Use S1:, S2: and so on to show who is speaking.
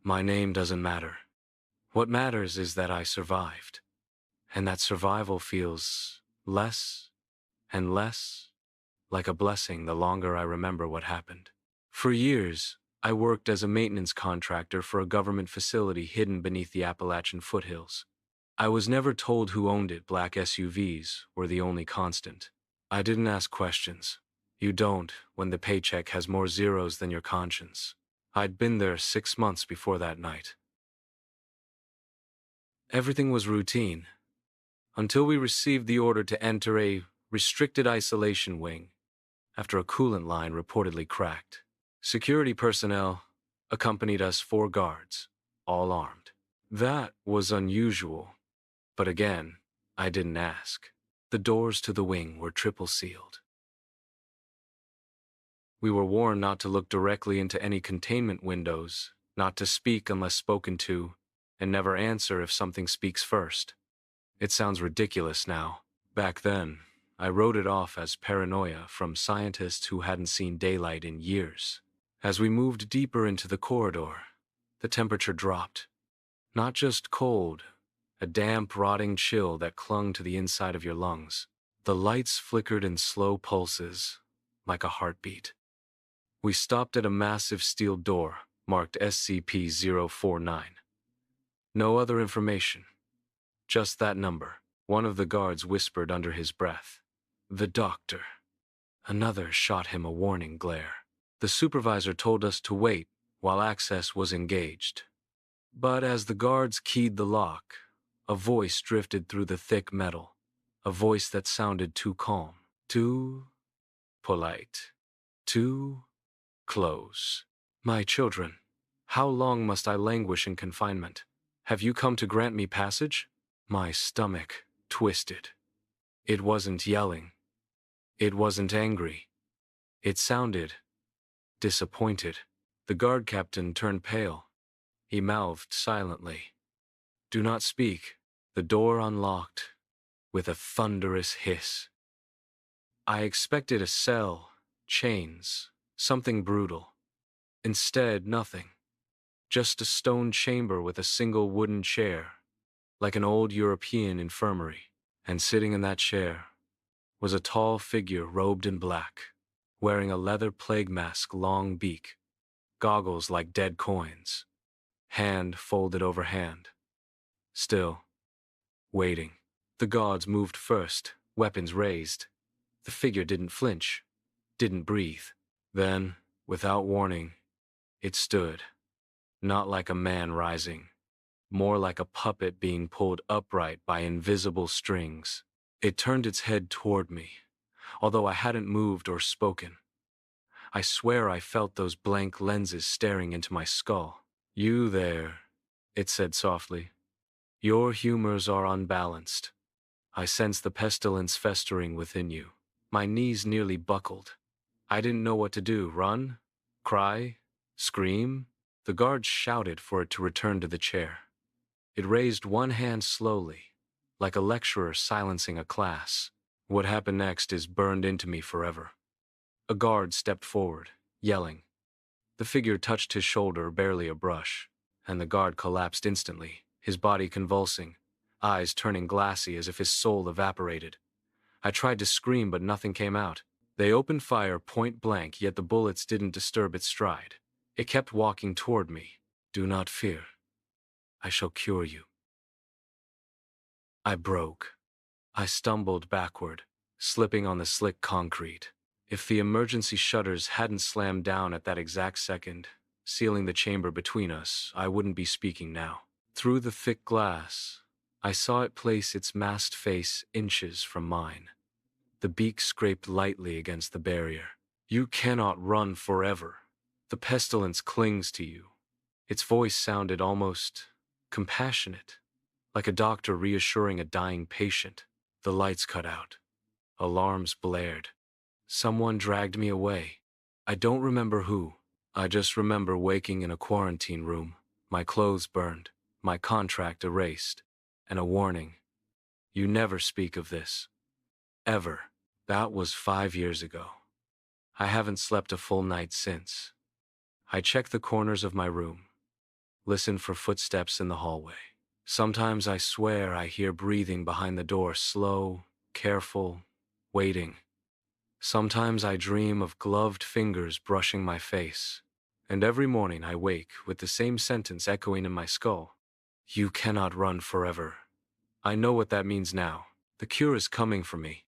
S1: My name doesn't matter. What matters is that I survived, and that survival feels less and less like a blessing the longer I remember what happened. For years, I worked as a maintenance contractor for a government facility hidden beneath the Appalachian foothills. I was never told who owned it. Black SUVs were the only constant. I didn't ask questions. You don't when the paycheck has more zeros than your conscience. I'd been there 6 months before that night. Everything was routine, until we received the order to enter a restricted isolation wing after a coolant line reportedly cracked. Security personnel accompanied us, 4 guards, all armed. That was unusual, but again, I didn't ask. The doors to the wing were triple sealed. We were warned not to look directly into any containment windows, not to speak unless spoken to, and never answer if something speaks first. It sounds ridiculous now. Back then, I wrote it off as paranoia from scientists who hadn't seen daylight in years. As we moved deeper into the corridor, the temperature dropped. Not just cold, a damp, rotting chill that clung to the inside of your lungs. The lights flickered in slow pulses, like a heartbeat. We stopped at a massive steel door, marked SCP-049. No other information. Just that number. One of the guards whispered under his breath, "The doctor." Another shot him a warning glare. The supervisor told us to wait while access was engaged. But as the guards keyed the lock, a voice drifted through the thick metal. A voice that sounded too calm, too polite, too close. "My children, how long must I languish in confinement? Have you come to grant me passage?" My stomach twisted. It wasn't yelling. It wasn't angry. It sounded disappointed. The guard captain turned pale. He mouthed silently, "Do not speak." The door unlocked with a thunderous hiss. I expected a cell, chains, something brutal. Instead, nothing. Just a stone chamber with a single wooden chair, like an old European infirmary. And sitting in that chair was a tall figure robed in black, wearing a leather plague mask, long beak, goggles like dead coins, hand folded over hand. Still, waiting. The guards moved first, weapons raised. The figure didn't flinch, didn't breathe. Then, without warning, it stood, not like a man rising, more like a puppet being pulled upright by invisible strings. It turned its head toward me, although I hadn't moved or spoken. I swear I felt those blank lenses staring into my skull. "You there," it said softly. "Your humors are unbalanced. I sense the pestilence festering within you." My knees nearly buckled. I didn't know what to do. Run? Cry? Scream? The guards shouted for it to return to the chair. It raised one hand slowly, like a lecturer silencing a class. What happened next is burned into me forever. A guard stepped forward, yelling. The figure touched his shoulder, barely a brush, and the guard collapsed instantly, his body convulsing, eyes turning glassy as if his soul evaporated. I tried to scream, but nothing came out. They opened fire point blank, yet the bullets didn't disturb its stride. It kept walking toward me. "Do not fear. I shall cure you." I broke. I stumbled backward, slipping on the slick concrete. If the emergency shutters hadn't slammed down at that exact second, sealing the chamber between us, I wouldn't be speaking now. Through the thick glass, I saw it place its masked face inches from mine. The beak scraped lightly against the barrier. "You cannot run forever. The pestilence clings to you." Its voice sounded almost compassionate, like a doctor reassuring a dying patient. The lights cut out. Alarms blared. Someone dragged me away. I don't remember who. I just remember waking in a quarantine room, my clothes burned, my contract erased, and a warning. "You never speak of this. Ever." That was 5 years ago. I haven't slept a full night since. I checked the corners of my room. listen for footsteps in the hallway. Sometimes I swear I hear breathing behind the door, slow, careful, waiting. Sometimes I dream of gloved fingers brushing my face. And every morning I wake with the same sentence echoing in my skull. You cannot run forever. I know what that means now. The cure is coming for me.